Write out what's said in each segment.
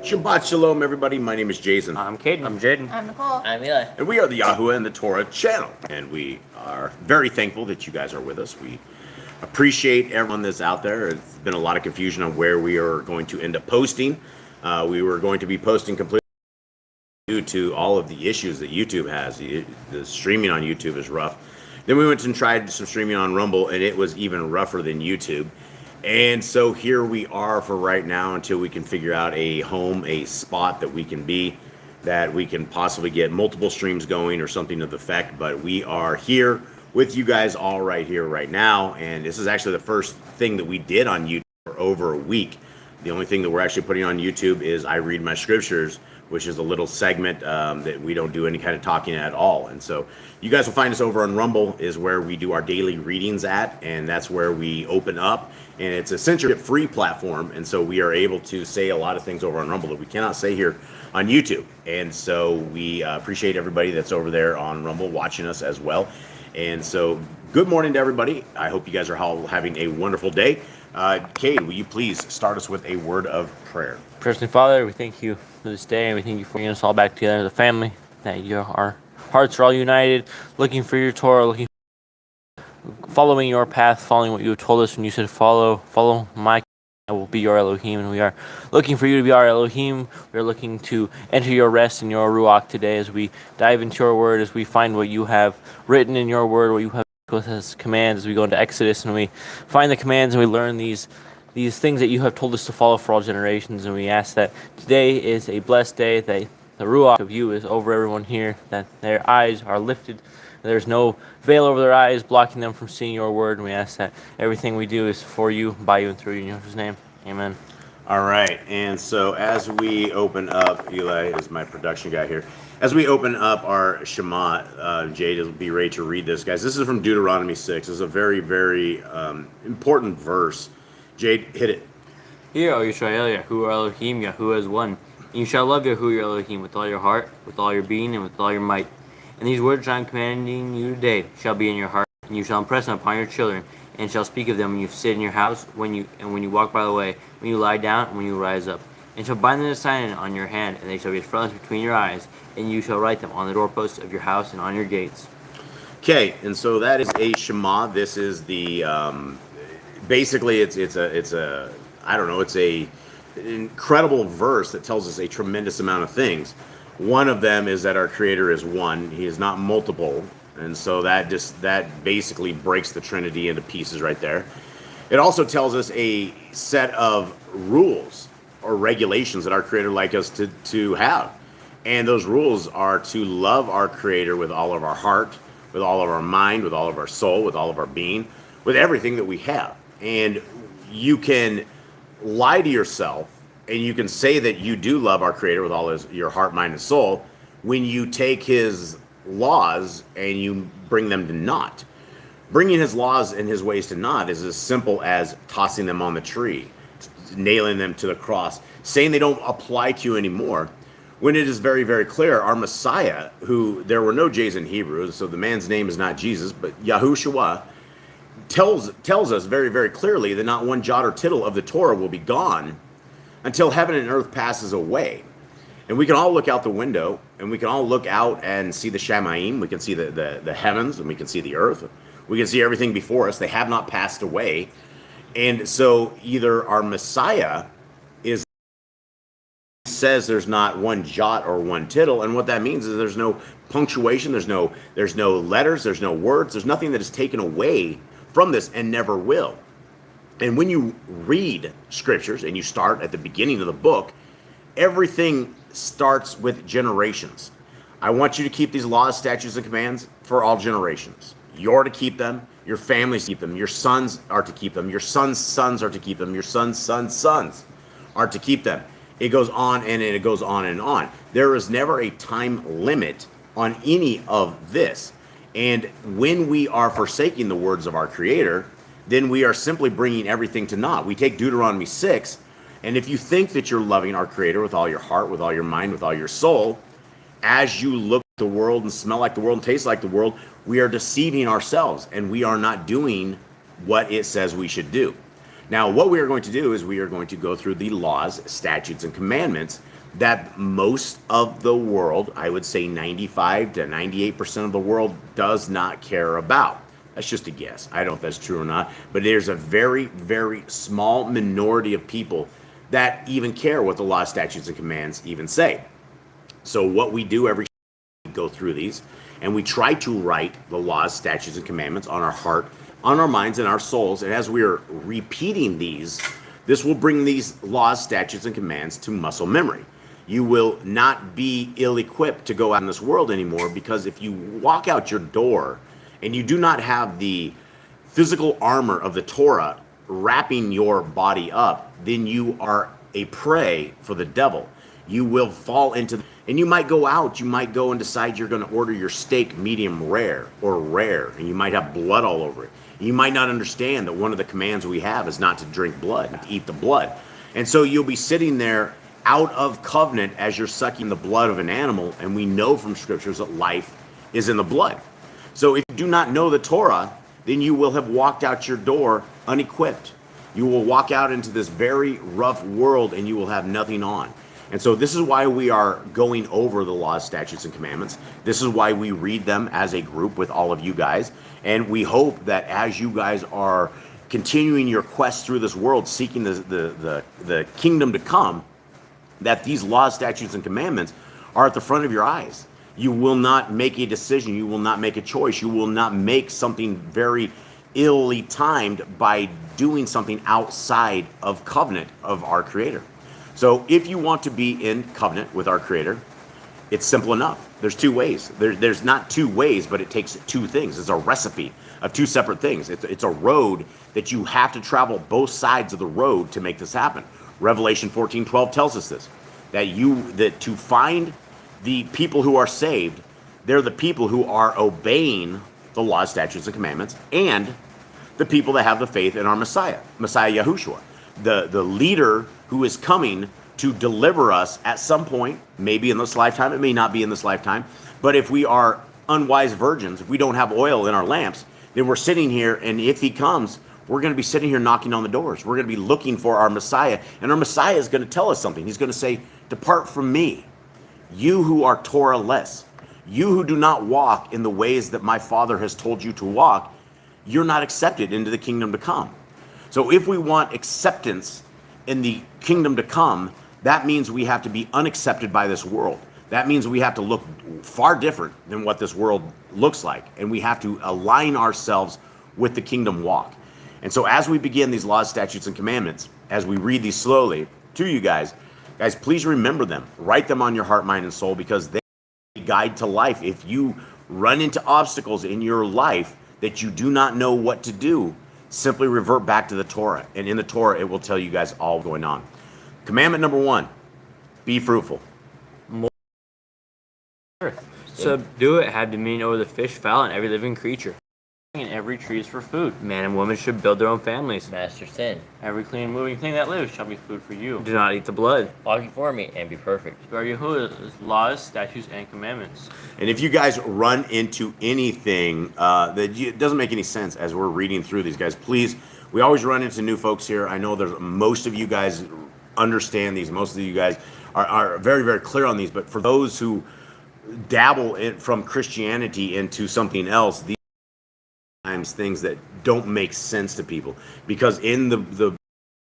Shabbat Shalom, everybody. My name is Jason. I'm Caden. I'm Jaden. I'm Nicole. I'm Eli. And we are the 𝐤𝐄𝐄 and the Torah channel. And we are very thankful that you guys are with us. We appreciate everyone that's out there. It's been a lot of confusion on where we are going to end up posting. We were going to be posting completely due to all of the issues that YouTube has. The streaming on YouTube is rough. Then we went and tried some streaming on Rumble, and it was even rougher than YouTube. And so here we are for right now until we can figure out a home, a spot that we can be, that we can possibly get multiple streams going or something to the effect. But we are here with you guys all right here, right now. And this is actually the first thing that we did on YouTube for over a week. The only thing that we're actually putting on YouTube is I Read My Scriptures, which is a little segment that we don't do any kind of talking at all. And so you guys will find us over on Rumble is where we do our daily readings at, and that's where we open up. And it's a censorship-free platform, and so we are able to say a lot of things over on Rumble that we cannot say here on YouTube. And so we appreciate everybody that's over there on Rumble watching us as well. And so good morning to everybody. I hope you guys are all having a wonderful day. Cade, will you please start us with a word of prayer? Personally, Father, we thank you for this day, and we thank you for bringing us all back together as a family, that our hearts are all united, looking for your Torah, following your path, following what you have told us when you said follow my, I will be your Elohim, and we are looking for you to be our Elohim. We are looking to enter your rest in your Ruach today as we dive into your word, as we find what you have written in your word, what you have with us commands, as we go into Exodus and we find the commands and we learn these things that you have told us to follow for all generations. And we ask that today is a blessed day, that the Ruach of you is over everyone here, that their eyes are lifted, there's no veil over their eyes blocking them from seeing your word. And we ask that everything we do is for you, by you, and through you. In Yeshua's name, amen. All right, and so as we open up, Eli is my production guy here. As we open up our Shema, Jade will be ready to read this, guys. This is from Deuteronomy 6. This is a very, very important verse. Jade, hit it. Hear, O Yisrael, Yahuwah Elohim, Yahuwah is one. And you shall love Yahuwah your Elohim with all your heart, with all your being, and with all your might. And these words I am commanding you today shall be in your heart, and you shall impress them upon your children, and shall speak of them when you sit in your house, when you walk by the way, when you lie down, and when you rise up. And shall bind them as a sign on your hand, and they shall be as frontlets between your eyes, and you shall write them on the doorposts of your house and on your gates. Okay, and so that is a Shema. This is the basically it's a I don't know, it's a incredible verse that tells us a tremendous amount of things. One of them is that our Creator is one; He is not multiple, and so that basically breaks the Trinity into pieces right there. It also tells us a set of rules or regulations that our Creator like us to have. And those rules are to love our Creator with all of our heart, with all of our mind, with all of our soul, with all of our being, with everything that we have. And you can lie to yourself and you can say that you do love our Creator with all your heart, mind, and soul when you take His laws and you bring them to naught. Bringing His laws and His ways to naught is as simple as tossing them on the tree, nailing them to the cross, saying they don't apply to you anymore, when it is very, very clear our Messiah, who there were no J's in Hebrew, so the man's name is not Jesus, but Yahushua, tells us very, very clearly that not one jot or tittle of the Torah will be gone until heaven and earth passes away. And we can all look out the window, and we can all look out and see the Shamayim. We can see the heavens, and we can see the earth. We can see everything before us. They have not passed away. And so either our Messiah says there's not one jot or one tittle, and what that means is there's no punctuation, there's no letters, there's no words, there's nothing that is taken away from this and never will. And when you read scriptures and you start at the beginning of the book, everything starts with generations. I want you to keep these laws, statutes, and commands for all generations. You're to keep them, your families keep them, your sons are to keep them, your sons' sons are to keep them, your sons' sons' sons are to keep them. It goes on and it goes on and on. There is never a time limit on any of this. And when we are forsaking the words of our Creator, then we are simply bringing everything to naught. We take Deuteronomy 6, and if you think that you're loving our Creator with all your heart, with all your mind, with all your soul, as you look at the world and smell like the world and taste like the world, we are deceiving ourselves, and we are not doing what it says we should do. Now, what we are going to do is we are going to go through the laws, statutes, and commandments that most of the world, I would say 95 to 98% of the world, does not care about. That's just a guess. I don't know if that's true or not, but there's a very, very small minority of people that even care what the law, statutes, and commands even say. So what we do every we go through these, and we try to write the laws, statutes, and commandments on our heart, on our minds, and our souls. And as we are repeating these, this will bring these laws, statutes, and commands to muscle memory. You will not be ill-equipped to go out in this world anymore, because if you walk out your door and you do not have the physical armor of the Torah wrapping your body up, then you are a prey for the devil. You will fall into, and you might go out, you might go and decide you're going to order your steak medium rare or rare, and you might have blood all over it. You might not understand that one of the commands we have is not to drink blood, to eat the blood. And so you'll be sitting there out of covenant as you're sucking the blood of an animal, and we know from scriptures that life is in the blood. So if you do not know the Torah, then you will have walked out your door unequipped. You will walk out into this very rough world and you will have nothing on. And so this is why we are going over the laws, statutes, and commandments. This is why we read them as a group with all of you guys. And we hope that as you guys are continuing your quest through this world, seeking the kingdom to come, that these laws, statutes, and commandments are at the front of your eyes. You will not make a decision. You will not make a choice. You will not make something very illy timed by doing something outside of covenant of our Creator. So if you want to be in covenant with our Creator, it's simple enough. There's two ways. There's not two ways, but it takes two things. It's a recipe of two separate things. It's a road that you have to travel both sides of the road to make this happen. Revelation 14:12 tells us this, that to find the people who are saved, they're the people who are obeying the laws, statutes, and commandments, and the people that have the faith in our Messiah Yahushua, the leader who is coming to deliver us at some point, maybe in this lifetime, it may not be in this lifetime, but if we are unwise virgins, if we don't have oil in our lamps, then we're sitting here, and if he comes, we're going to be sitting here knocking on the doors. We're going to be looking for our Messiah, and our Messiah is going to tell us something. He's going to say, "Depart from me, you who are Torah-less, you who do not walk in the ways that my Father has told you to walk, you're not accepted into the kingdom to come." So if we want acceptance in the kingdom to come, that means we have to be unaccepted by this world. That means we have to look far different than what this world looks like, and we have to align ourselves with the kingdom walk. And so as we begin these laws, statutes, and commandments, as we read these slowly to you guys, please remember them. Write them on your heart, mind, and soul, because they guide to life. If you run into obstacles in your life that you do not know what to do, simply revert back to the Torah. And in the Torah, it will tell you guys all going on. Commandment number 1, be fruitful. Subdue it had dominion over the fish, fowl, and every living creature. And every tree is for food. Man and woman should build their own families. Master sin. Every clean moving thing that lives shall be food for you. Do not eat the blood. Walk before me and be perfect. Guard Yahuwah's laws, statutes, and commandments. And if you guys run into anything that doesn't make any sense as we're reading through these, guys, please, we always run into new folks here. I know there's most of you guys understand these. Most of you guys are very, very clear on these. But for those who dabble from Christianity into something else, these times things that don't make sense to people, because in the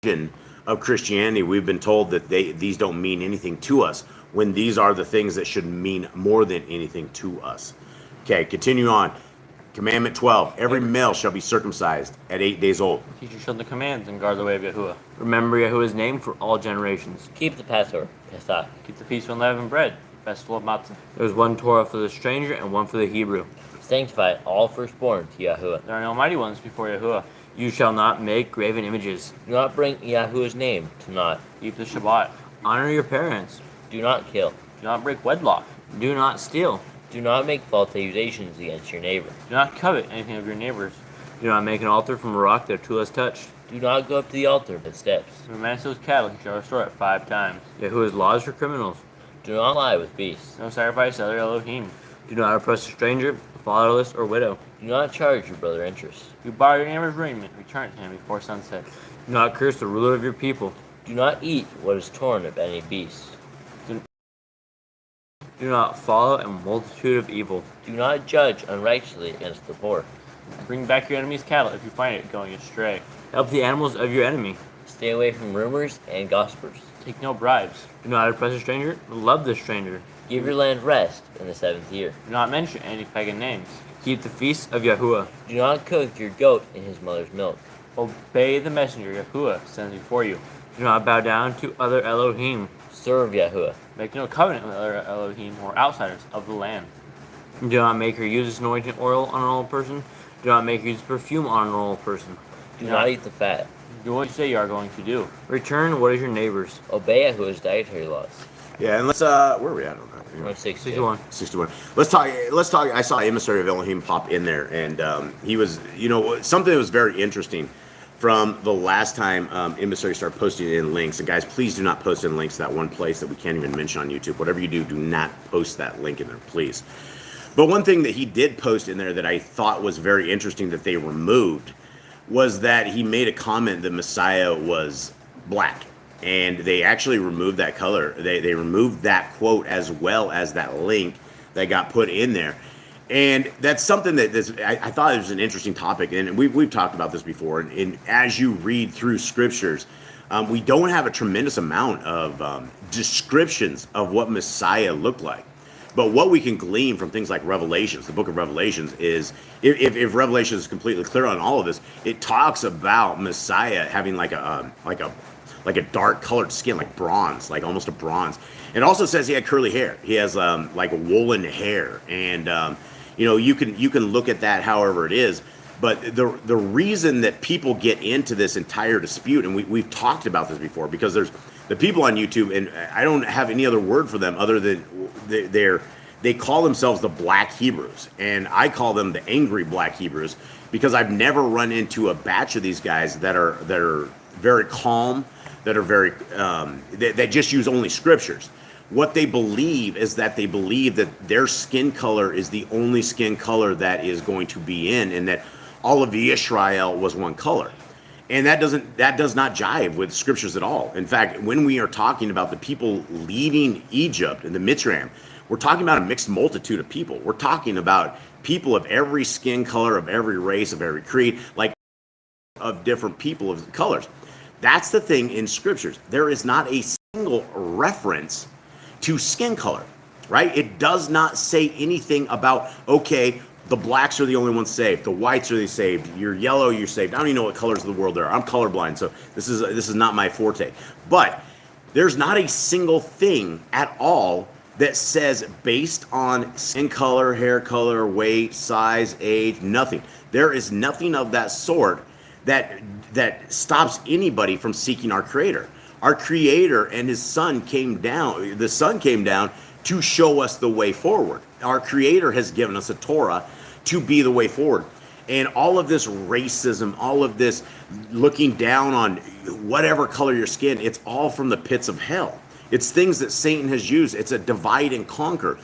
vision of Christianity, we've been told that these don't mean anything to us, when these are the things that should mean more than anything to us. Okay, continue on. Commandment 12, every male shall be circumcised at 8 days old. Teach your children the commands and guard the way of Yahuwah. Remember Yahuwah's name for all generations. Keep the Passover, Pesach. Keep the feast of unleavened bread, festival of matzah. There is one Torah for the stranger and one for the Hebrew. Sanctify all firstborn to Yahuwah. There are no mighty ones before Yahuwah. You shall not make graven images. Do not bring Yahuwah's name to naught. Keep the Shabbat. Honor your parents. Do not kill. Do not break wedlock. Do not steal. Do not make false accusations against your neighbor. Do not covet anything of your neighbor's. Do not make an altar from a rock that a tool has touched. Do not go up to the altar with steps. If a man steals cattle, he shall restore it 5 times. Yahuwah's laws for criminals. Do not lie with beasts. No sacrifice to other Elohim. Do not oppress a stranger, fatherless, or widow. Do not charge your brother interest. If you borrow your neighbor's raiment, return it to him before sunset. Do not curse the ruler of your people. Do not eat what is torn of any beast. Do not follow a multitude of evil. Do not judge unrighteously against the poor. Bring back your enemy's cattle if you find it going astray. Help the animals of your enemy. Stay away from rumors and gossipers. Take no bribes. Do not oppress a stranger. Love the stranger. Give your land rest in the 7th year. Do not mention any pagan names. Keep the feast of Yahuwah. Do not cook your goat in his mother's milk. Obey the messenger Yahuwah sends before you. Do not bow down to other Elohim. Serve Yahuwah. Make no covenant with other Elohim or outsiders of the land. Do not make or use anointing oil on an old person. Do not make or use perfume on an old person. Do not eat the fat. Do what you say you are going to do. Return what is your neighbor's. Obey Yahuwah's dietary laws. Yeah, and let's where are we at on that? Anyway. 61. 61. Let's talk. I saw Emissary of Elohim pop in there, and he was, something that was very interesting from the last time Emissary started posting in links. And guys, please do not post in links to that one place that we can't even mention on YouTube. Whatever you do, do not post that link in there, please. But one thing that he did post in there that I thought was very interesting that they removed was that he made a comment that Messiah was black. And they actually removed that color. They removed that quote as well as that link that got put in there. And that's something that I thought it was an interesting topic. And we've talked about this before. And as you read through scriptures, we don't have a tremendous amount of descriptions of what Messiah looked like. But what we can glean from things like Revelations, the book of Revelations, is if Revelation is completely clear on all of this, it talks about Messiah having like a dark colored skin, like bronze, like almost a bronze. It also says he had curly hair. He has like woolen hair, and you can look at that however it is. But the reason that people get into this entire dispute, and we've talked about this before, because there's the people on YouTube, and I don't have any other word for them other than they call themselves the Black Hebrews, and I call them the angry Black Hebrews because I've never run into a batch of these guys that are very calm, that are very that just use only scriptures. What they believe is that they believe that their skin color is the only skin color that is going to be in, and that all of the Israel was one color. And that does not jive with scriptures at all. In fact, when we are talking about the people leaving Egypt and the Mitzrayim, we're talking about a mixed multitude of people. We're talking about people of every skin color, of every race, of every creed, like of different people of colors. That's the thing in scriptures. There is not a single reference to skin color, right? It does not say anything about, okay, the blacks are the only ones saved, the whites are the saved, you're yellow, you're saved. I don't even know what colors of the world there are. I'm colorblind, so this is not my forte. But there's not a single thing at all that says based on skin color, hair color, weight, size, age, nothing. There is nothing of that sort that stops anybody from seeking our Creator. Our Creator and His Son came down. The Son came down to show us the way forward. Our Creator has given us a Torah to be the way forward. And all of this racism, all of this looking down on whatever color your skin, it's all from the pits of hell. It's things that Satan has used. It's a divide and conquer.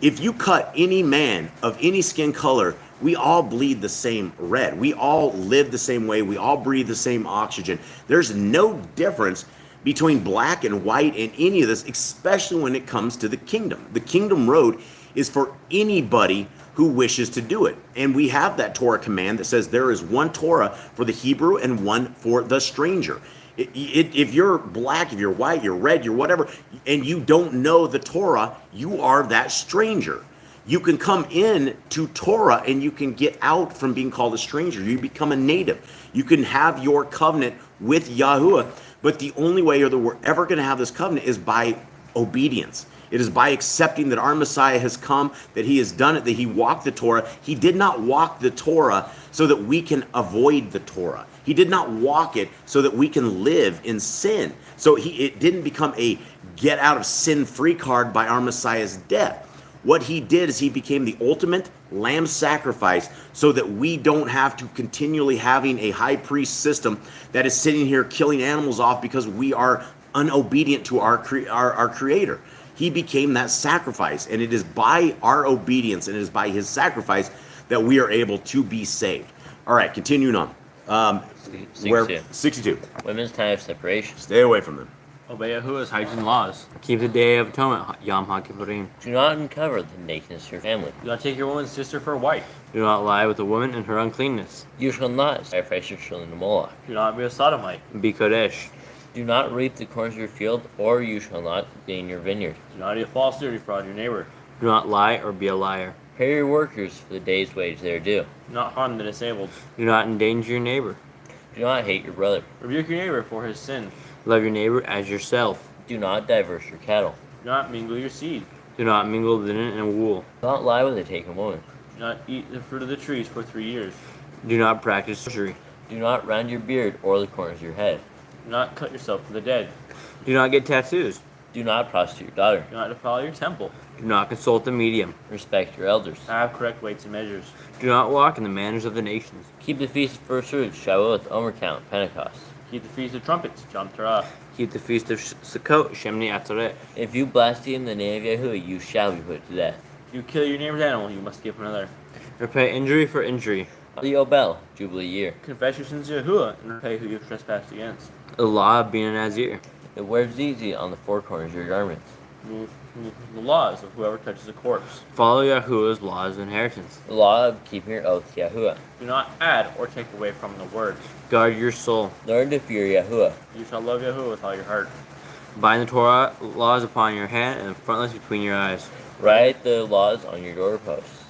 If you cut any man of any skin color, we all bleed the same red. We all live the same way. We all breathe the same oxygen. There's no difference between black and white in any of this, especially when it comes to the kingdom. The kingdom road is for anybody who wishes to do it. And we have that Torah command that says there is one Torah for the Hebrew and one for the stranger. If you're black, if you're white, you're red, you're whatever, and you don't know the Torah, you are that stranger. You can come in to Torah and you can get out from being called a stranger. You become a native. You can have your covenant with Yahuwah. But the only way that we're ever going to have this covenant is by obedience. It is by accepting that our Messiah has come, that He has done it, that He walked the Torah. He did not walk the Torah so that we can avoid the Torah. He did not walk it so that we can live in sin. So it didn't become a get out of sin free card by our Messiah's death. What He did is He became the ultimate lamb sacrifice so that we don't have to continually having a high priest system that is sitting here killing animals off because we are unobedient to our Creator. He became that sacrifice, and it is by our obedience and it is by His sacrifice that we are able to be saved. All right, continuing on. 62. 62. Women's time of separation. Stay away from them. Obey Yahuwah's hygiene laws. Keep the Day of Atonement, Yom HaKippurim. Do not uncover the nakedness of your family. Do not take your woman's sister for a wife. Do not lie with a woman in her uncleanness. You shall not sacrifice your children to Moloch. Do not be a sodomite. Be Kodesh. Do not reap the corners of your field, or you shall not gain your vineyard. Do not eat falsely or defraud your neighbor. Do not lie or be a liar. Pay your workers for the day's wage they are due. Do not harm the disabled. Do not endanger your neighbor. Do not hate your brother. Rebuke your neighbor for his sin. Love your neighbor as yourself. Do not diverse your cattle. Do not mingle your seed. Do not mingle linen and wool. Do not lie when they take a woman. Do not eat the fruit of the trees for 3 years. Do not practice sorcery. Do not round your beard or the corners of your head. Do not cut yourself for the dead. Do not get tattoos. Do not prostitute your daughter. Do not defile your temple. Do not consult the medium. Respect your elders. Have correct weights and measures. Do not walk in the manners of the nations. Keep the feast of first fruits, Shavuot, 𝐤𝐄𝐄, Pentecost. Keep the feast of trumpets, Yom Teruah. Keep the feast of Sukkot, Shemini Atzeret. If you blaspheme the name of Yahuwah, you shall be put to death. If you kill your neighbor's animal, you must give another. Repay injury for injury. The Yobel, Jubilee year. Confess your sins to Yahuwah and repay who you've trespassed against. The law of being a Nazir. It wears easy on the four corners of your garments. The laws of whoever touches a corpse. Follow Yahuwah's laws of inheritance. The law of keeping your oath to Yahuwah. Do not add or take away from the word. Guard your soul. Learn to fear Yahuwah. You shall love Yahuwah with all your heart. Bind the Torah laws upon your hand and the frontlets between your eyes. Write the laws on your doorposts.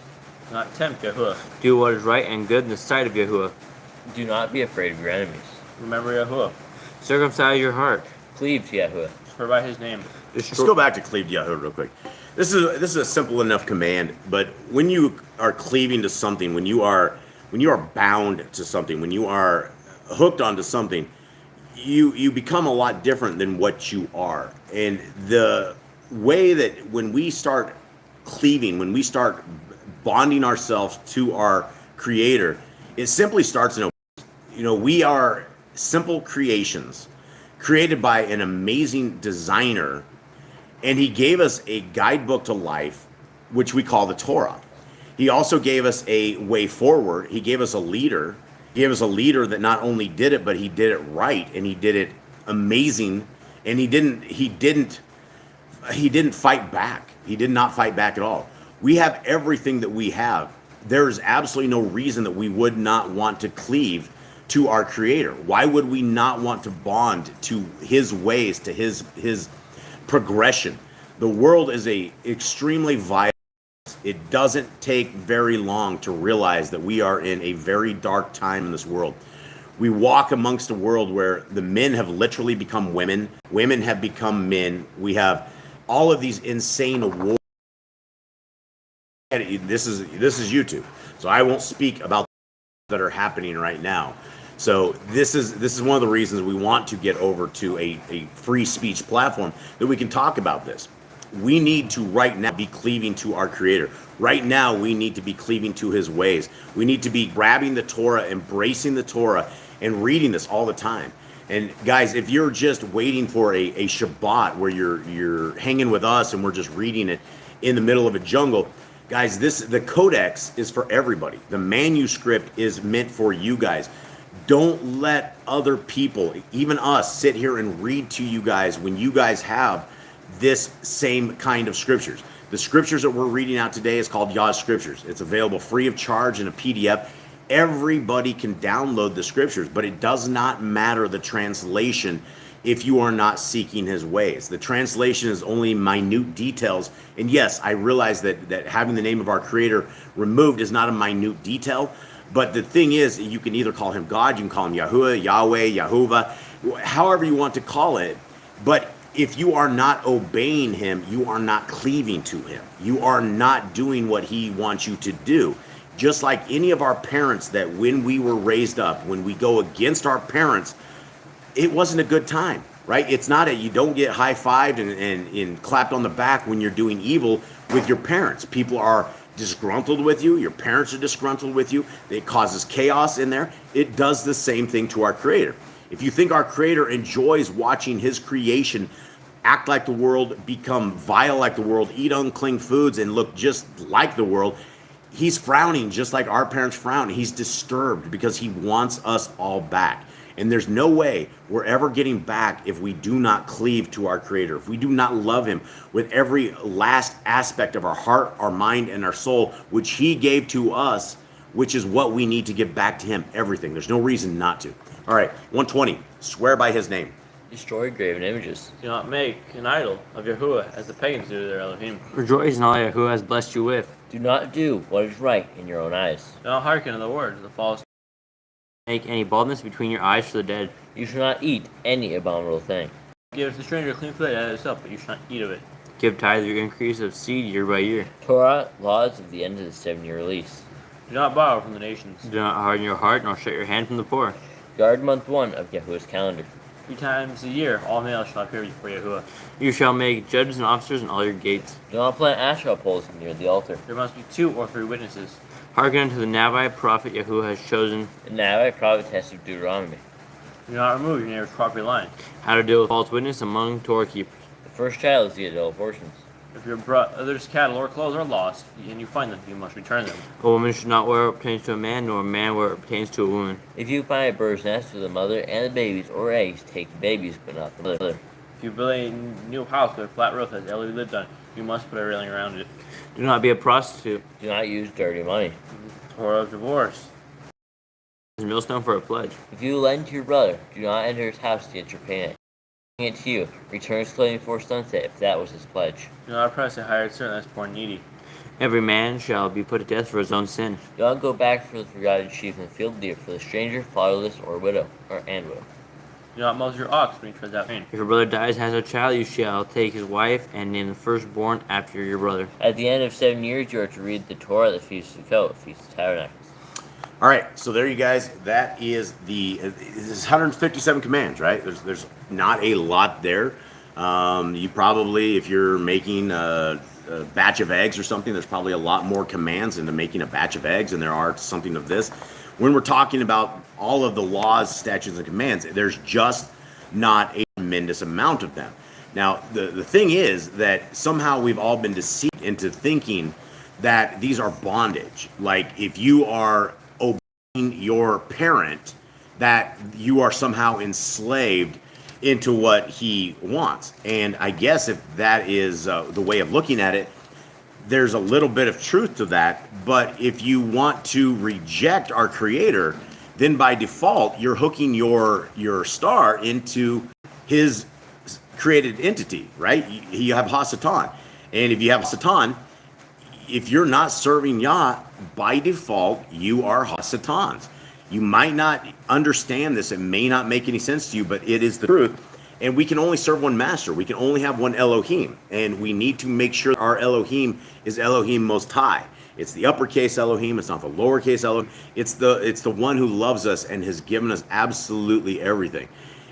Do not tempt Yahuwah. Do what is right and good in the sight of Yahuwah. Do not be afraid of your enemies. Remember Yahuwah. Circumcise your heart. Cleave to Yahuwah. Swear by his name. Let's go back to cleave to Yahuwah real quick. This is a simple enough command, but when you are cleaving to something, when you are bound to something, when you are hooked onto something, you become a lot different than what you are. And the way that when we start cleaving, when we start bonding ourselves to our Creator, it simply starts in we are simple creations created by an amazing designer, and he gave us a guidebook to life, which we call the Torah. He also gave us a way forward. He gave us a leader. He gave us a leader that not only did it, but he did it right, and he did it amazing. And he didn't fight back. He did not fight back at all. We have everything that we have. There is absolutely no reason that we would not want to cleave to our Creator. Why would we not want to bond to his ways, to his progression? The world is a extremely violent. It doesn't take very long to realize that we are in a very dark time in this world. We walk amongst a world where the men have literally become women, women have become men. We have all of these insane wars. This is YouTube, so I won't speak about that are happening right now. So this is one of the reasons we want to get over to a free speech platform that we can talk about this. We need to right now be cleaving to our Creator. Right now, we need to be cleaving to his ways. We need to be grabbing the Torah, embracing the Torah, and reading this all the time. And guys, if you're just waiting for a Shabbat where you're hanging with us and we're just reading it in the middle of a jungle, guys, the codex is for everybody. The manuscript is meant for you guys. Don't let other people, even us, sit here and read to you guys when you guys have this same kind of scriptures. The scriptures that we're reading out today is called Yah's Scriptures. It's available free of charge in a PDF. Everybody can download the scriptures, but it does not matter the translation if you are not seeking his ways. The translation is only minute details. And yes, I realize that having the name of our Creator removed is not a minute detail. But the thing is, you can either call him God, you can call him Yahuwah, Yahweh, Yahuwah, however you want to call it. But if you are not obeying him, you are not cleaving to him. You are not doing what he wants you to do. Just like any of our parents, that when we were raised up, when we go against our parents, it wasn't a good time, right? It's not you don't get high-fived and clapped on the back when you're doing evil with your parents. People are disgruntled with you. Your parents are disgruntled with you. It causes chaos in there. It does the same thing to our Creator. If you think our Creator enjoys watching his creation act like the world, become vile like the world, eat unclean foods, and look just like the world, he's frowning just like our parents frown. He's disturbed because he wants us all back. And there's no way we're ever getting back if we do not cleave to our Creator, if we do not love Him with every last aspect of our heart, our mind, and our soul, which He gave to us, which is what we need to give back to Him, everything. There's no reason not to. All right, 120, swear by His name. Destroy graven images. Do not make an idol of Yahuwah, as the pagans do to their Elohim. Rejoice in all Yahuwah has blessed you with. Do not do what is right in your own eyes. Do not hearken to the words of the false. Make any baldness between your eyes for the dead. You shall not eat any abominable thing. Give to the stranger clean food out of itself, but you shall not eat of it. Give tithe your increase of seed year by year. Torah, laws of the end of the 7-year lease. Do not borrow from the nations. Do not harden your heart, nor shut your hand from the poor. Guard month 1 of Yahuwah's calendar. 3 times a year, all males shall appear before Yahuwah. You shall make judges and officers in all your gates. Do not plant Asherah poles near the altar. There must be 2 or 3 witnesses. Hearken unto the Nabite prophet Yahuwah has chosen. The Nabite prophetess of Deuteronomy. Do not remove your neighbor's property line. How to deal with false witness among Torah keepers. The first child is the adult portions. If your brother's cattle or clothes are lost, and you find them, you must return them. A woman should not wear what pertains to a man, nor a man wear what pertains to a woman. If you find a bird's nest with the mother and the babies or eggs, take the babies, but not the mother. If you build a new house with a flat roof that Eli lived on, you must put a railing around it. Do not be a prostitute. Do not use dirty money. Torah of divorce. Use a millstone for a pledge. If you lend to your brother, do not enter his house to get your payment. It to you. Return his clothing before sunset if that was his pledge. Do not oppress a hired servant that is poor and needy. Every man shall be put to death for his own sin. Do not go back for the forgotten sheep in the field deer for the stranger, fatherless, or widow, and widow. Do not muzzle your ox when he treads out grain. If your brother dies and has a child, you shall take his wife and name the firstborn after your brother. At the end of 7 years, you are to read the Torah, the Feast of Sukkot, Feast of Tabernacles. All right, so there you guys. That is this 157 commands, right? There's not a lot there. You probably, if you're making a batch of eggs or something, there's probably a lot more commands into making a batch of eggs than there are something of this. When we're talking about all of the laws, statutes, and commands, there's just not a tremendous amount of them. Now, the thing is that somehow we've all been deceived into thinking that these are bondage. Like if you are your parent, that you are somehow enslaved into what he wants. And I guess if that is the way of looking at it, there's a little bit of truth to that. But if you want to reject our Creator, then by default you're hooking your star into his created entity, right? You have Hasatan, and if you have Satan, if you're not serving Yah, by default, you are Hasatans. You might not understand this. It may not make any sense to you, but it is the truth. And we can only serve one master. We can only have one Elohim. And we need to make sure our Elohim is Elohim Most High. It's the uppercase Elohim. It's not the lowercase Elohim. It's the one who loves us and has given us absolutely everything.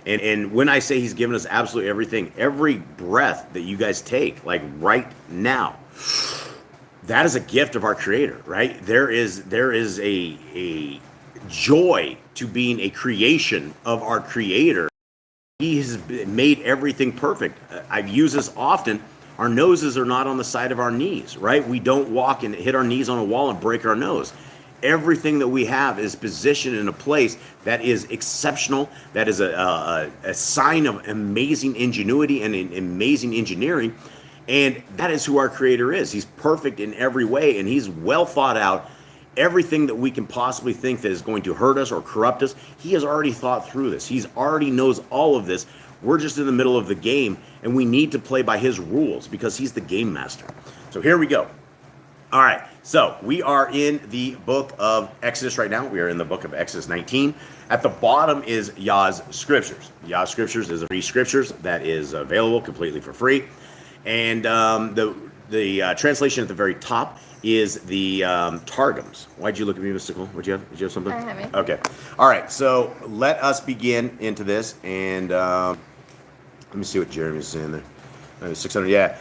And when I say he's given us absolutely everything, every breath that you guys take, like right now, that is a gift of our Creator, right? There is a joy to being a creation of our Creator. He has made everything perfect. I've used this often. Our noses are not on the side of our knees, right? We don't walk and hit our knees on a wall and break our nose. Everything that we have is positioned in a place that is exceptional, that is a sign of amazing ingenuity and amazing engineering. And that is who our Creator is. He's perfect in every way, and he's well thought out. Everything that we can possibly think that is going to hurt us or corrupt us, he has already thought through this. He's already knows all of this. We're just in the middle of the game, and we need to play by his rules because he's the game master. So here we go. All right, so we are in the book of Exodus right now. We are in the book of Exodus 19. At the bottom is Yah's Scriptures. Yah's Scriptures is a free scriptures that is available completely for free. And the translation at the very top is the Targums. Why'd you look at me, Mystical? Did you have something? I have it. Okay. All right. So let us begin into this, and let me see what Jeremy's saying there. 600. Yeah.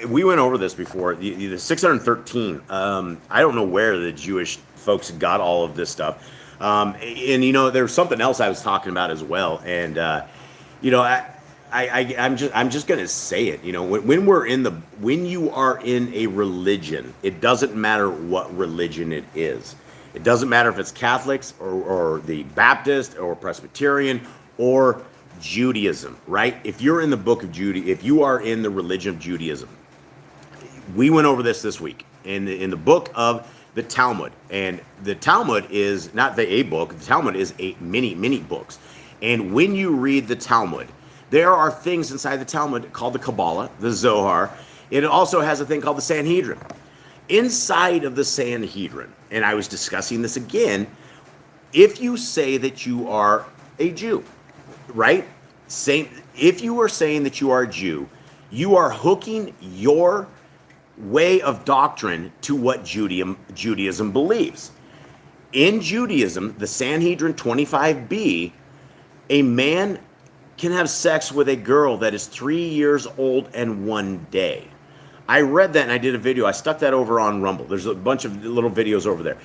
We went over this before. The 613. I don't know where the Jewish folks got all of this stuff. And there's something else I was talking about as well. And I'm just gonna say it. When you are in a religion, it doesn't matter what religion it is. It doesn't matter if it's Catholics or the Baptist or Presbyterian or Judaism, right? If you're in the book of Judaism, if you are in the religion of Judaism, we went over this week in the book of the Talmud. And the Talmud is not a book. The Talmud is many books. And when you read the Talmud, there are things inside the Talmud called the Kabbalah, the Zohar. It also has a thing called the Sanhedrin. Inside of the Sanhedrin, and I was discussing this again, if you say that you are a Jew, right? If you are saying that you are a Jew, you are hooking your way of doctrine to what Judaism believes. In Judaism, the Sanhedrin 25b, a man can have sex with a girl that is 3 years old and 1 day. I read that and I did a video. I stuck that over on Rumble. There's a bunch of little videos over there.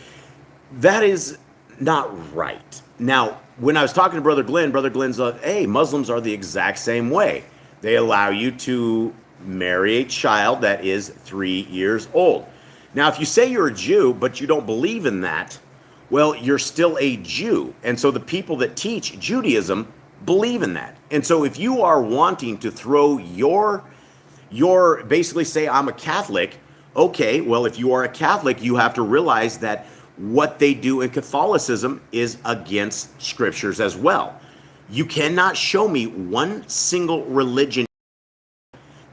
That is not right. Now, when I was talking to Brother Glenn's like, hey, Muslims are the exact same way. They allow you to marry a child that is 3 years old. Now, if you say you're a Jew, but you don't believe in that, well, you're still a Jew. And so the people that teach Judaism believe in that. And so if you are wanting to throw your basically say, I'm a Catholic, okay, well, if you are a Catholic, you have to realize that what they do in Catholicism is against scriptures as well. You cannot show me one single religion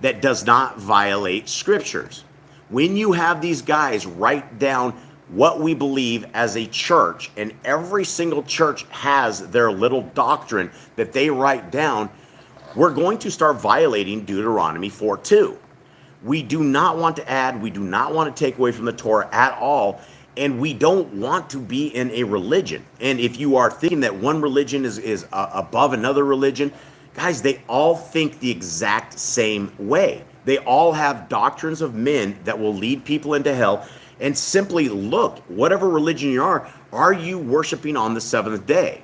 that does not violate scriptures. When you have these guys write down what we believe as a church, and every single church has their little doctrine that they write down, we're going to start violating Deuteronomy 4:2. We do not want to add, we do not want to take away from the Torah at all, and we don't want to be in a religion. And if you are thinking that one religion is above another religion, guys, they all think the exact same way. They all have doctrines of men that will lead people into hell. And simply look, whatever religion you are you worshiping on the seventh day?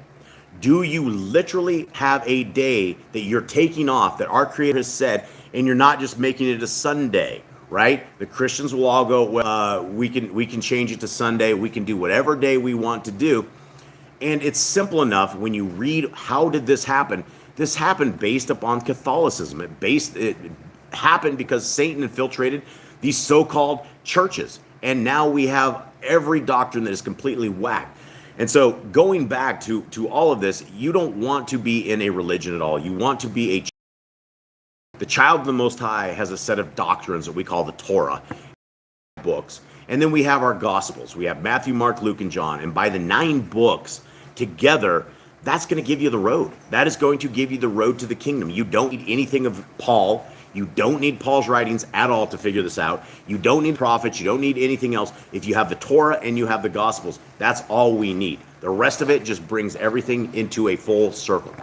Do you literally have a day that you're taking off that our Creator has said, and you're not just making it a Sunday, right? The Christians will all go, well, we can change it to Sunday. We can do whatever day we want to do. And it's simple enough when you read, how did this happen? This happened based upon Catholicism. It happened because Satan infiltrated these so-called churches. And now we have every doctrine that is completely whacked. And so going back to all of this, you don't want to be in a religion at all. You want to be the child of the Most High has a set of doctrines that we call the Torah books. And then we have our Gospels. We have Matthew, Mark, Luke, and John. And by the 9 books together, that's going to give you the road. That is going to give you the road to the kingdom. You don't need anything of Paul. You don't need Paul's writings at all to figure this out. You don't need prophets. You don't need anything else. If you have the Torah and you have the Gospels, that's all we need. The rest of it just brings everything into a full circle.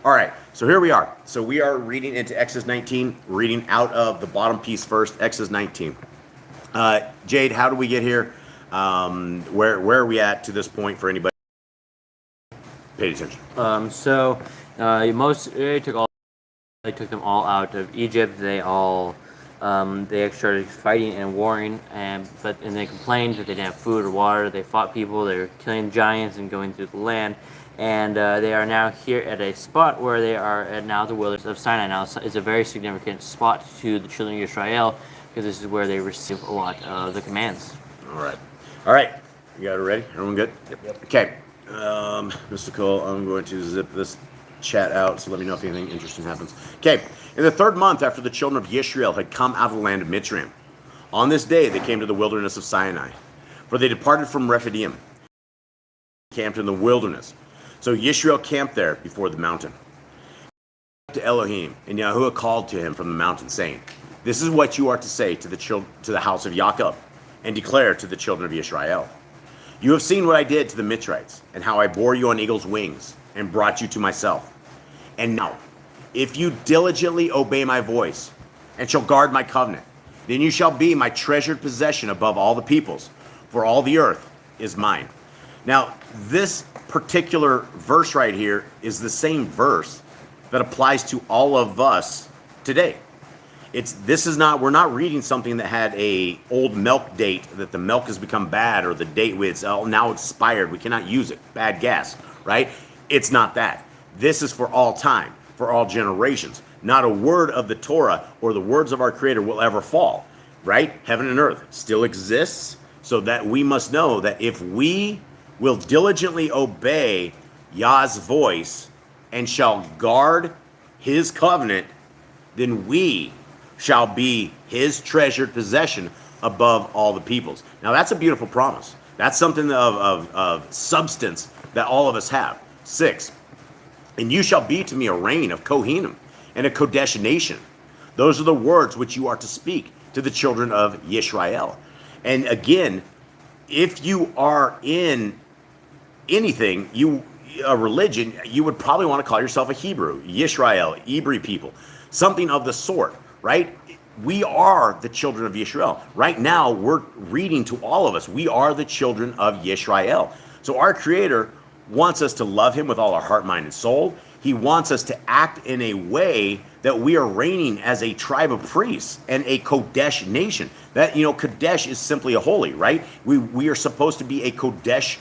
All right, so here we are. So we are reading into Exodus 19, reading out of the bottom piece first, Exodus 19. Jade, how do we get here? Where are we at to this point for anybody? Pay attention. They took them all out of Egypt. They started fighting and warring, and they complained that they didn't have food or water. They fought people. They were killing giants and going through the land. And they are now here at a spot where they are at now the wilderness of Sinai. Now it's a very significant spot to the children of Israel because this is where they receive a lot of the commands. All right. You got it ready? Everyone good? Yep. Okay. Mr. Cole, I'm going to zip this chat out, so let me know if anything interesting happens. Okay. In the 3rd month after the children of Yisrael had come out of the land of Mitzrayim, on this day they came to the wilderness of Sinai, for they departed from Rephidim, camped in the wilderness. So Yisrael camped there before the mountain. To Elohim, and Yahuwah called to him from the mountain, saying, "This is what you are to say to the house of Jacob, and declare to the children of Israel. You have seen what I did to the Mitzrites, and how I bore you on eagle's wings, and brought you to myself. And now, if you diligently obey my voice, and shall guard my covenant, then you shall be my treasured possession above all the peoples, for all the earth is mine." Now, this particular verse right here is the same verse that applies to all of us today. We're not reading something that had a old milk date, that the milk has become bad, or the date it's now expired, we cannot use it, bad gas, right? It's not that. This is for all time, for all generations. Not a word of the Torah or the words of our Creator will ever fall, right? Heaven and earth still exists, so that we must know that if we will diligently obey Yah's voice and shall guard his covenant, then we shall be his treasured possession above all the peoples. Now that's a beautiful promise. That's something of substance that all of us have. 6, and you shall be to me a reign of Kohanim and a Kodesh nation. Those are the words which you are to speak to the children of Yisrael. And again, if you are in anything, a religion, you would probably want to call yourself a Hebrew, Yisrael, Hebrew people, something of the sort, right? We are the children of Yisrael. Right now, we're reading to all of us. We are the children of Yisrael. So our Creator wants us to love him with all our heart, mind, and soul. He wants us to act in a way that we are reigning as a tribe of priests and a Kodesh nation. That, Kodesh is simply a holy, right? We are supposed to be a Kodesh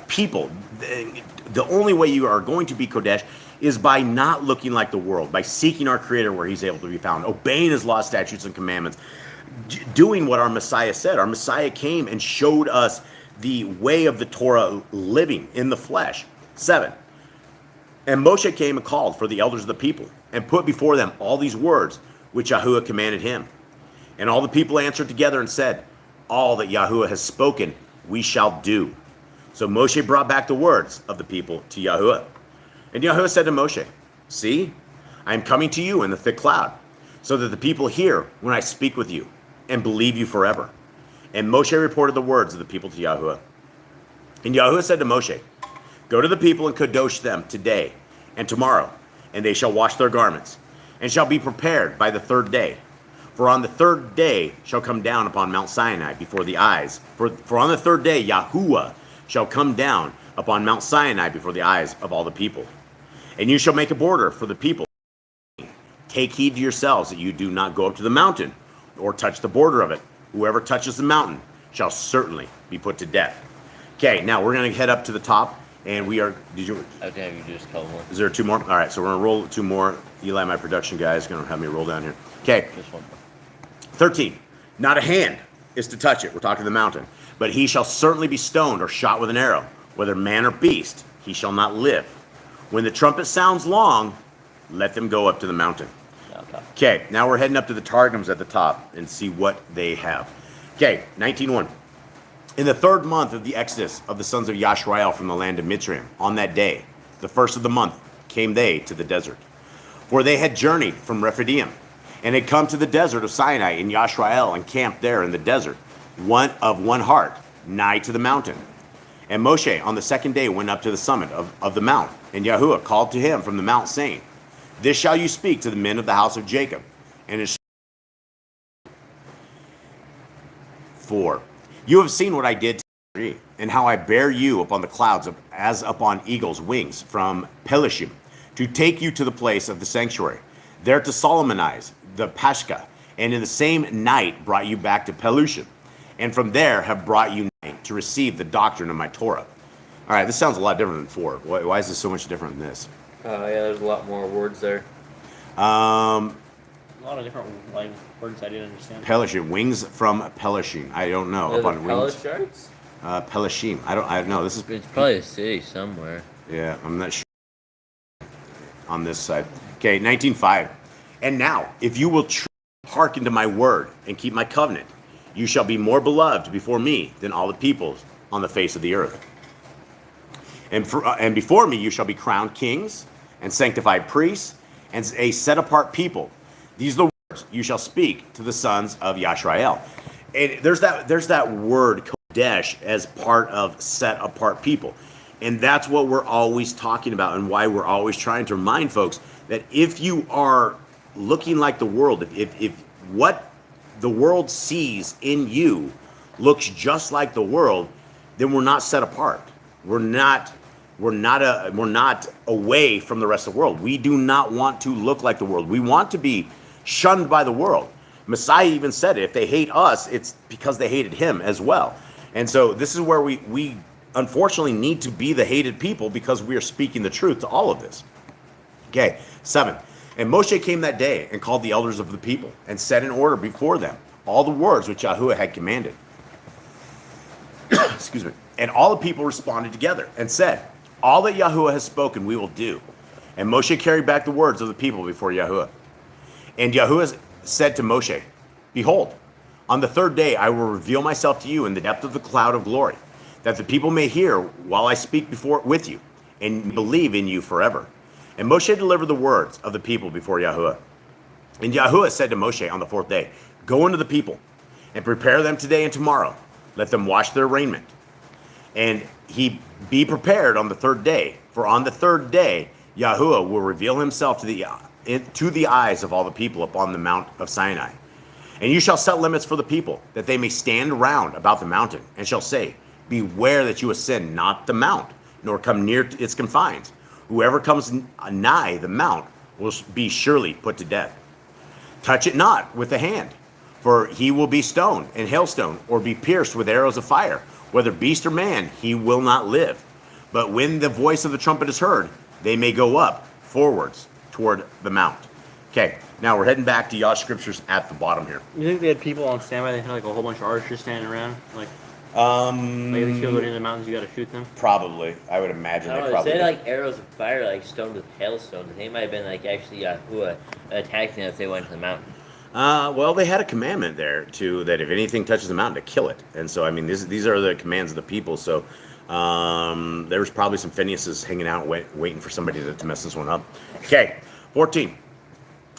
people. The only way you are going to be Kodesh is by not looking like the world, by seeking our Creator where he's able to be found, obeying his law, statutes, and commandments, doing what our Messiah said. Our Messiah came and showed us the way of the Torah, living in the flesh. 7, and Moshe came and called for the elders of the people and put before them all these words which Yahuwah commanded him. And all the people answered together and said, all that Yahuwah has spoken, we shall do. So Moshe brought back the words of the people to Yahuwah. And Yahuwah said to Moshe, see, I am coming to you in the thick cloud, so that the people hear when I speak with you and believe you forever. And Moshe reported the words of the people to Yahuwah. And Yahuwah said to Moshe, go to the people and kadosh them today and tomorrow, and they shall wash their garments, and shall be prepared by the 3rd day. For on the 3rd day shall come down upon Mount Sinai before the eyes. For on the 3rd day Yahuwah shall come down upon Mount Sinai before the eyes of all the people. And you shall make a border for the people. Take heed to yourselves that you do not go up to the mountain, or touch the border of it. Whoever touches the mountain shall certainly be put to death. Okay, now we're going to head up to the top, and we are... Okay, you just couple more. Is there 2 more? All right, so we're going to roll 2 more. Eli, my production guy, is going to have me roll down here. Okay. Just one more. 13. Not a hand is to touch it. We're talking the mountain. But he shall certainly be stoned or shot with an arrow, whether man or beast. He shall not live. When the trumpet sounds long, let them go up to the mountain. Okay, now we're heading up to the Targums at the top and see what they have. Okay, 19:1. In the 3rd month of the exodus of the sons of Yashrael from the land of Mitzrayim, on that day, the 1st of the month, came they to the desert. For they had journeyed from Rephidim, and had come to the desert of Sinai in Yashrael, and camped there in the desert, one heart, nigh to the mountain. And Moshe on the 2nd day went up to the summit of the mount, and Yahuwah called to him from the mount, saying, this shall you speak to the men of the house of Jacob. And it 4. You have seen what I did to you, and how I bear you upon the clouds as upon eagle's wings from Pelishim, to take you to the place of the sanctuary, there to Solomonize the Pashka, and in the same night brought you back to Pelushim, and from there have brought you to receive the doctrine of my Torah. All right, this sounds a lot different than 4. Why is this so much different than this? Yeah, there's a lot more words there. A lot of different words I didn't understand. Pelishim, wings from Pelishim. I don't know. Are Upon there wings. Pelishim? Pelishim. I don't know. This is. It's probably a city somewhere. Yeah, I'm not sure. On this side. Okay, 19:5. And now, if you will hearken to my word and keep my covenant, you shall be more beloved before me than all the peoples on the face of the earth. And before me you shall be crowned kings and sanctified priests and a set-apart people. These are the words you shall speak to the sons of Yashrael. And there's that word Kodesh as part of set-apart people. And that's what we're always talking about, and why we're always trying to remind folks that if you are looking like the world, if what the world sees in you looks just like the world, then we're not set apart. We're not away from the rest of the world. We do not want to look like the world. We want to be shunned by the world. Messiah even said it. If they hate us, it's because they hated him as well. And so this is where we unfortunately need to be the hated people, because we are speaking the truth to all of this. Okay, 7. And Moshe came that day and called the elders of the people and set in order before them all the words which Yahuwah had commanded. Excuse me. And all the people responded together and said, all that Yahuwah has spoken we will do. And Moshe carried back the words of the people before Yahuwah. And Yahuwah said to Moshe, behold, on the third day I will reveal myself to you in the depth of the cloud of glory, that the people may hear while I speak with you, and believe in you forever. And Moshe delivered the words of the people before Yahuwah. And Yahuwah said to Moshe on the fourth day, go unto the people, and prepare them today and tomorrow. Let them wash their raiment. And he be prepared on the third day, for on the third day Yahuwah will reveal himself to the eyes of all the people upon the Mount of Sinai. And you shall set limits for the people, that they may stand round about the mountain, and shall say, beware that you ascend not the mount, nor come near its confines. Whoever comes nigh the mount will be surely put to death. Touch it not with the hand, for he will be stoned and hailstone, or be pierced with arrows of fire. Whether beast or man, he will not live. But when the voice of the trumpet is heard, they may go up forwards toward the mount. Okay, now we're heading back to Yah's scriptures at the bottom here. You think they had people on standby? They had like a whole bunch of archers standing around, like if you go into the mountains, you got to shoot them. Probably, I would imagine. I They don't know, probably they said did. like arrows of fire, like stoned with hailstones. They might have been like actually Yahuwah attacking them if they went to the mountain. Well, they had a commandment there too, that if anything touches the mountain, to kill it. And so, I mean, these are the commands of the people. So there was probably some Phineases hanging out, waiting for somebody to mess this one up. Okay, 14.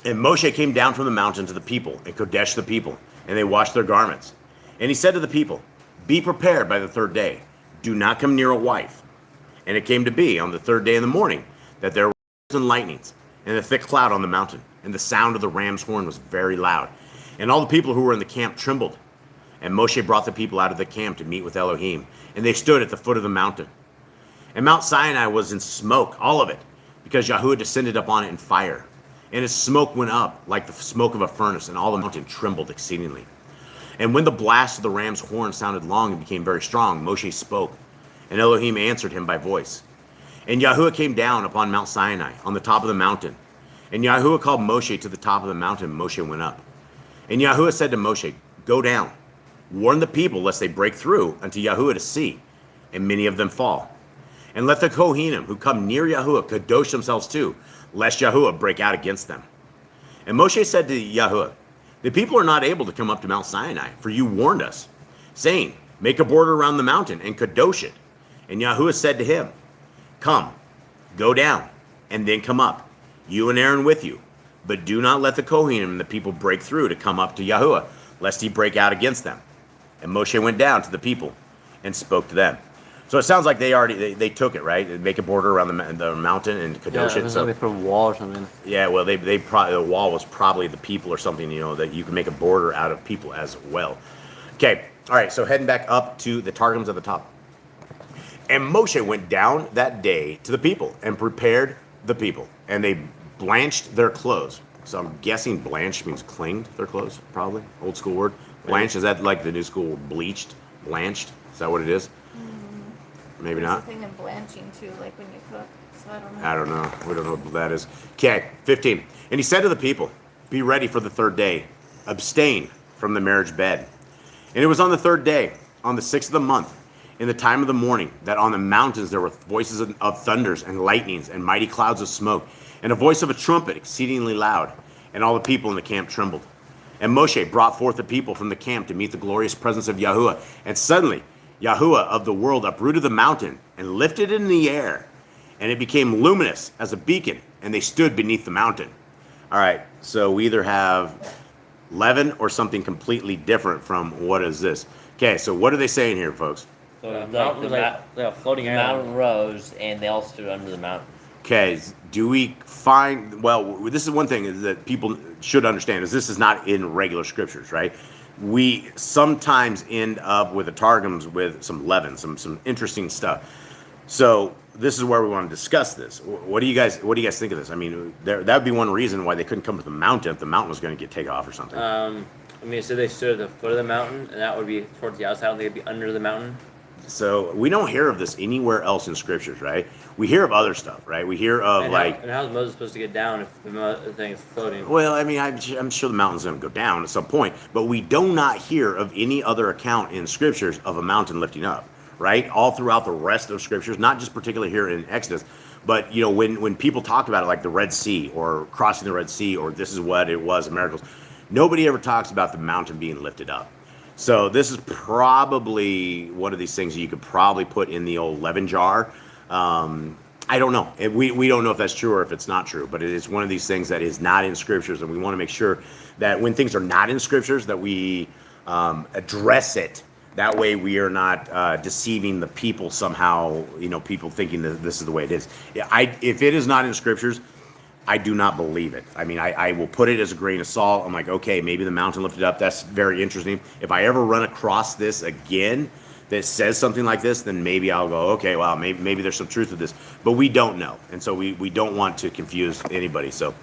And Moshe came down from the mountain to the people and Kodesh the people, and they washed their garments. And he said to the people, be prepared by the third day. Do not come near a wife. And it came to be on the third day in the morning that there were lightnings and a thick cloud on the mountain, and the sound of the ram's horn was very loud. And all the people who were in the camp trembled. And Moshe brought the people out of the camp to meet with Elohim, and they stood at the foot of the mountain. And Mount Sinai was in smoke, all of it, because Yahuwah descended upon it in fire. And its smoke went up like the smoke of a furnace, and all the mountain trembled exceedingly. And when the blast of the ram's horn sounded long and became very strong, Moshe spoke, and Elohim answered him by voice. And Yahuwah came down upon Mount Sinai, on the top of the mountain. And Yahuwah called Moshe to the top of the mountain, and Moshe went up. And Yahuwah said to Moshe, go down, warn the people lest they break through unto Yahuwah to see, and many of them fall. And let the Kohanim who come near Yahuwah kadosh themselves too, lest Yahuwah break out against them. And Moshe said to Yahuwah, the people are not able to come up to Mount Sinai, for you warned us, saying, make a border around the mountain and kadosh it. And Yahuwah said to him, come, go down, and then come up, you and Aaron with you. But do not let the Kohanim and the people break through to come up to Yahuwah, lest he break out against them. And Moshe went down to the people and spoke to them. So it sounds like they took it, right? They make a border around the mountain and kadosh it. So they put a wall or something. yeah, well, they probably, the wall was probably the people or something, that you can make a border out of people as well. Okay, all right, so heading back up to the Targums at the top. And Moshe went down that day to the people and prepared the people, and they blanched their clothes. So I'm guessing blanched means cleaned their clothes, probably, old school word. Blanched, is that like the new school bleached, blanched? Is that what it is? Maybe There's not. a thing in blanching too, like when you cook. So I don't know. I don't know. We don't know what that is. Okay, 15. And he said to the people, be ready for the third day. Abstain from the marriage bed. And it was on the third day, on the 6th of the month, in the time of the morning, that on the mountains there were voices of thunders and lightnings and mighty clouds of smoke, and a voice of a trumpet exceedingly loud. And all the people in the camp trembled. And Moshe brought forth the people from the camp to meet the glorious presence of Yahuwah. And suddenly Yahuwah of the world uprooted the mountain and lifted it in the air, and it became luminous as a beacon, and they stood beneath the mountain. All right, so we either have leaven or something completely different from what is this. Okay, so what are they saying here, folks? So Like mountain was the like a floating The island. mountain rose, and they all stood under the mountain. Okay, do we find, well, this is one thing that people should understand, is this is not in regular scriptures, right? We sometimes end up with the Targums with some leaven, some interesting stuff. So this is where we want to discuss this. What do you guys think of this? I mean, that would be one reason why they couldn't come to the mountain if the mountain was going to get taken off or something. I mean, so they stood at the foot of the mountain, and that would be towards the outside, and they'd be under the mountain. So we don't hear of this anywhere else in scriptures, right? We hear of other stuff, right? We hear of And like. and how's Moses supposed to get down if the thing is floating? Well, I mean, I'm sure the mountain's going to go down at some point, but we do not hear of any other account in scriptures of a mountain lifting up, right? All throughout the rest of scriptures, not just particularly here in Exodus, but you know, when people talk about it, like the Red Sea or crossing the Red Sea, or this is what it was, miracles, nobody ever talks about the mountain being lifted up. So this is probably one of these things that you could probably put in the old leaven jar. I don't know. We don't know if that's true or if it's not true, but it is one of these things that is not in scriptures, and we want to make sure that when things are not in scriptures, that we address it. That way we are not deceiving the people somehow, you know, people thinking that this is the way it is. If it is not in scriptures, I do not believe it. I mean, I will put it as a grain of salt. I'm like, okay, maybe the mountain lifted up. That's very interesting. If I ever run across this again that says something like this, then maybe I'll go, okay, wow, maybe there's some truth to this. But we don't know. And so we don't want to confuse anybody. So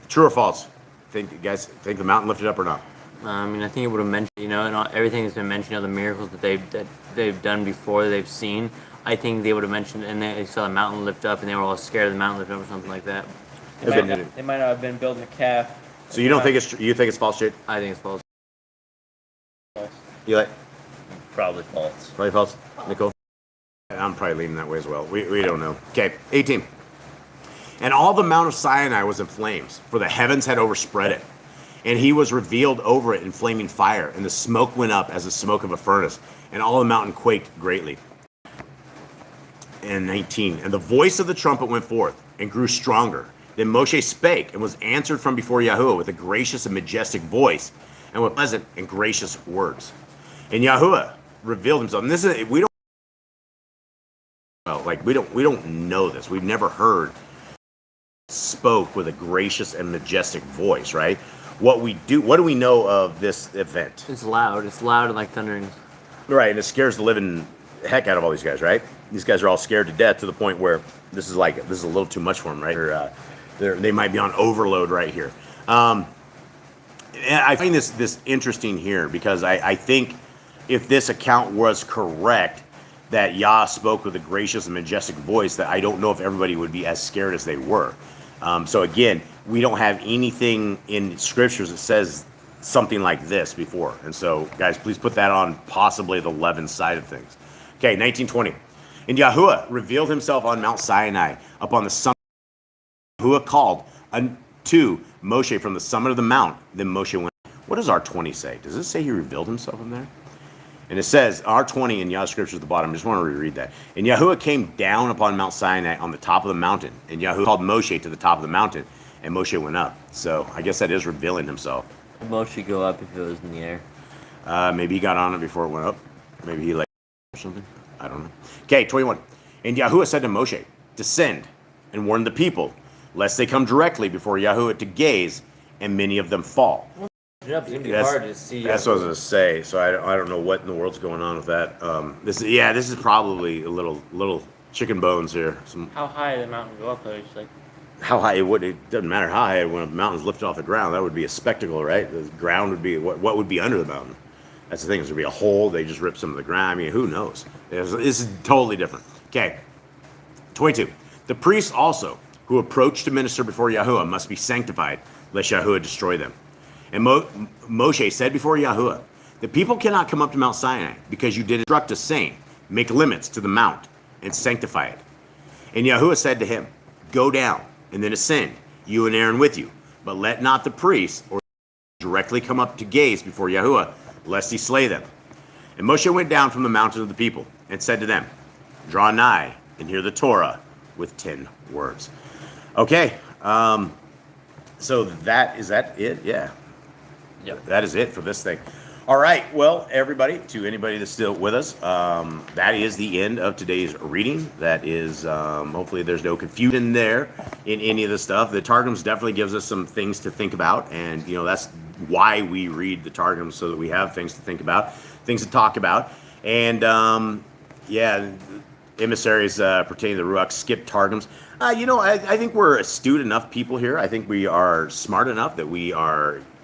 true or false? Think the mountain lifted up or not? I mean, I think it would have mentioned, you know, and everything has been mentioned, the miracles that they've done before, they've seen. I think they would have mentioned, and they saw the mountain lift up, and they were all scared of the mountain lift up or something like that. They might not have been building a calf. So you don't think it's you think it's false, Jade? I think it's false. You like Probably false. probably false, Nicole? I'm probably leaning that way as well. We don't know. Okay, 18. And all the Mount of Sinai was in flames, for the heavens had overspread it. And he was revealed over it in flaming fire, and the smoke went up as the smoke of a furnace, and all the mountain quaked greatly. And 19. And the voice of the trumpet went forth, and grew stronger. Then Moshe spake, and was answered from before Yahuwah with a gracious and majestic voice, and with pleasant and gracious words. And Yahuwah revealed himself. And this is we don't know this. We've never heard spoke with a gracious and majestic voice, right? What do we know of this event? It's loud. It's loud and like thundering. Right, and it scares the living heck out of all these guys, right? These guys are all scared to death to the point where this is a little too much for them, right? They might be on overload right here. And I find this interesting here because I think if this account was correct, that Yah spoke with a gracious and majestic voice, that I don't know if everybody would be as scared as they were. So again, we don't have anything in scriptures that says something like this before. And so, guys, please put that on possibly the leaven side of things. Okay, 1920. And Yahuwah revealed himself on Mount Sinai upon the summit. Yahuwah called unto Moshe from the summit of the mount. Then Moshe went. What does R20 say? Does it say he revealed himself in there? And it says, R20 in Yah's scriptures at the bottom. I just want to reread that. And Yahuwah came down upon Mount Sinai on the top of the mountain. And Yahuwah called Moshe to the top of the mountain. And Moshe went up. So I guess that is revealing himself. Would Moshe go up if it was in the air? Maybe he got on it before it went up. Maybe he like or something. I don't know. Okay, 21. And Yahuwah said to Moshe, descend and warn the people, lest they come directly before Yahuwah to gaze, and many of them fall. It's gonna be hard to see. That's what I was gonna say. So I don't know what in the world's going on with that. This is probably a little chicken bones here. How high did the mountain go up though? It's like How high it doesn't matter how high when a mountain's lifted off the ground. That would be a spectacle, right? The ground would be what would be under the mountain. That's the thing. There's gonna be a hole. They just rip some of the ground. I mean, who knows? This is totally different. Okay. 22. The priests also who approach to minister before Yahuwah must be sanctified, lest Yahuwah destroy them. And Moshe said before Yahuwah, the people cannot come up to Mount Sinai because you did instruct us, saying, make limits to the mount and sanctify it. And Yahuwah said to him, go down and then ascend, you and Aaron with you, but let not the priests or directly come up to gaze before Yahuwah, lest he slay them. And Moshe went down from the mountain of the people and said to them, draw nigh and hear the Torah with 10 words. Okay, so is that it? Yeah. Yep. That is it for this thing. All right. Well, everybody, to anybody that's still with us, that is the end of today's reading. That is, hopefully there's no confusion there in any of the stuff. The Targums definitely gives us some things to think about. And, that's why we read the Targums, so that we have things to think about, things to talk about. And, emissaries pertaining to the Ruach skip Targums. I think we're astute enough people here. I think we are smart enough that we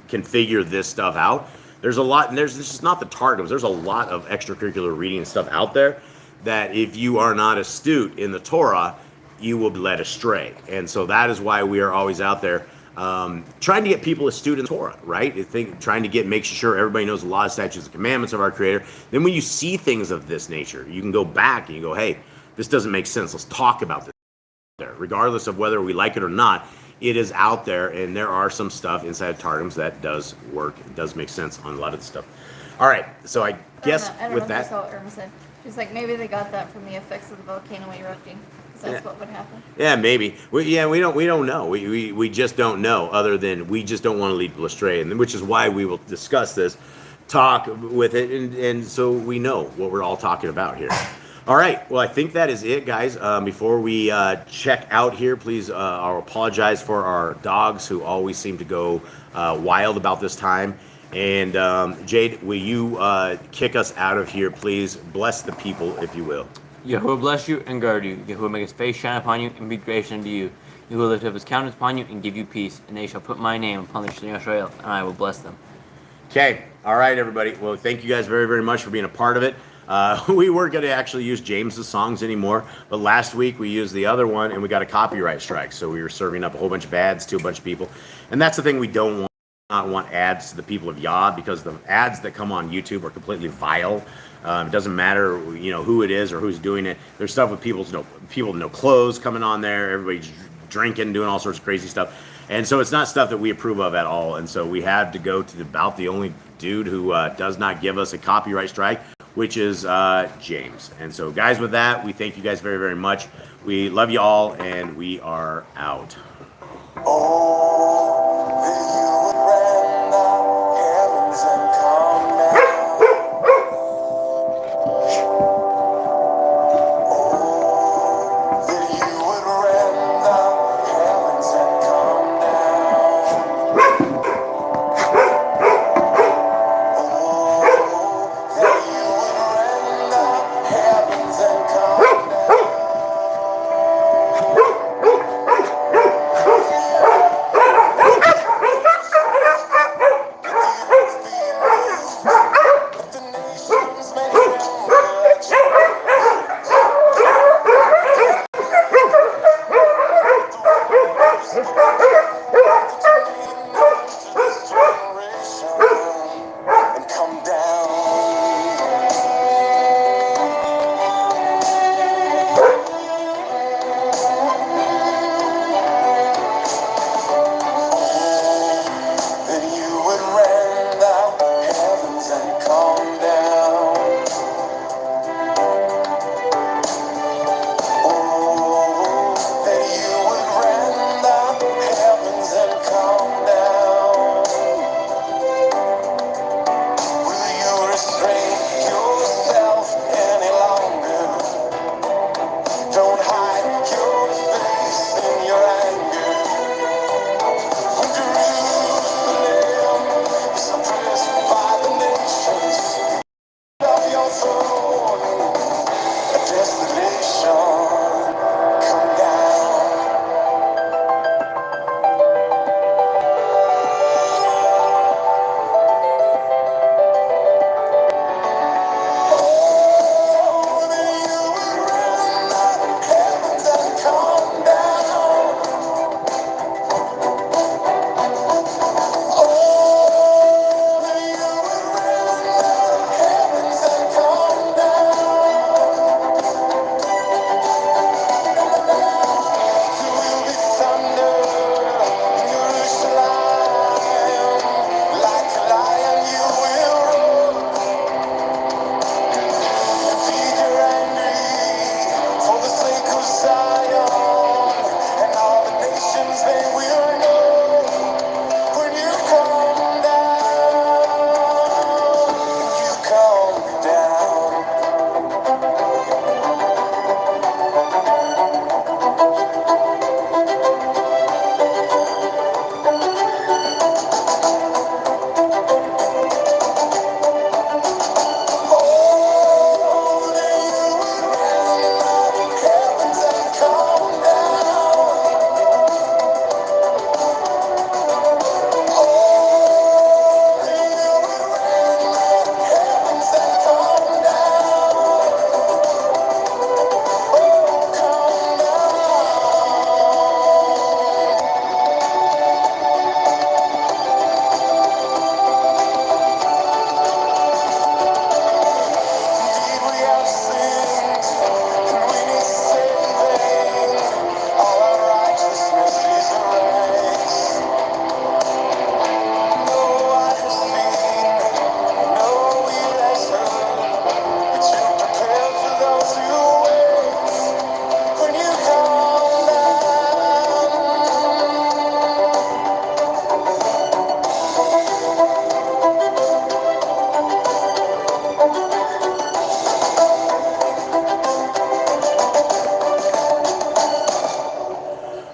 can figure this stuff out. There's a lot, and there's just not the Targums. There's a lot of extracurricular reading and stuff out there that if you are not astute in the Torah, you will be led astray. And so that is why we are always out there trying to get people astute in the Torah, right? Trying to make sure everybody knows the laws, statutes, and commandments of our Creator. Then when you see things of this nature, you can go back and you go, hey, this doesn't make sense. Let's talk about this. There, regardless of whether we like it or not, it is out there, and there are some stuff inside Targums that does work. It does make sense on a lot of the stuff. All right, so I guess I don't with know if that, that's what Irma said. She's like, maybe they got that from the effects of the volcano erupting. Because that's what would happen. yeah, maybe. We don't know. We just don't know. Other than we just don't want to lead people astray, and which is why we will discuss this, talk with it, and so we know what we're all talking about here. All right. Well, I think that is it, guys. Before we check out here, please, I'll apologize for our dogs who always seem to go wild about this time. And Jade, will you kick us out of here, please? Bless the people, if you will. Yahuwah bless you and guard you. Yahuwah make his face shine upon you and be gracious unto you. Yahuwah lift up his countenance upon you and give you peace. And they shall put my name upon the children of Israel, and I will bless them. Okay. All right, everybody. Well, thank you guys very, very much for being a part of it. We weren't going to actually use James's songs anymore, but last week we used the other one and we got a copyright strike. So we were serving up a whole bunch of ads to a bunch of people. And that's the thing we don't want ads to the people of Yah, because the ads that come on YouTube are completely vile. It doesn't matter, who it is or who's doing it. There's stuff with people with no clothes coming on there. Everybody's drinking, doing all sorts of crazy stuff. And so it's not stuff that we approve of at all. And so we had to go to about the only dude who does not give us a copyright strike, which is James. And so, guys, with that, we thank you guys very, very much. We love you all, and we are out.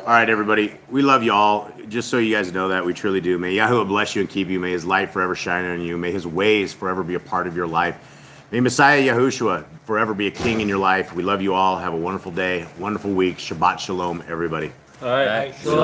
All right, everybody. We love you all. Just so you guys know that, we truly do. May Yahuwah bless you and keep you. May his light forever shine on you. May his ways forever be a part of your life. May Messiah Yahushua forever be a king in your life. We love you all. Have a wonderful day, wonderful week. Shabbat shalom, everybody. All right. Shalom.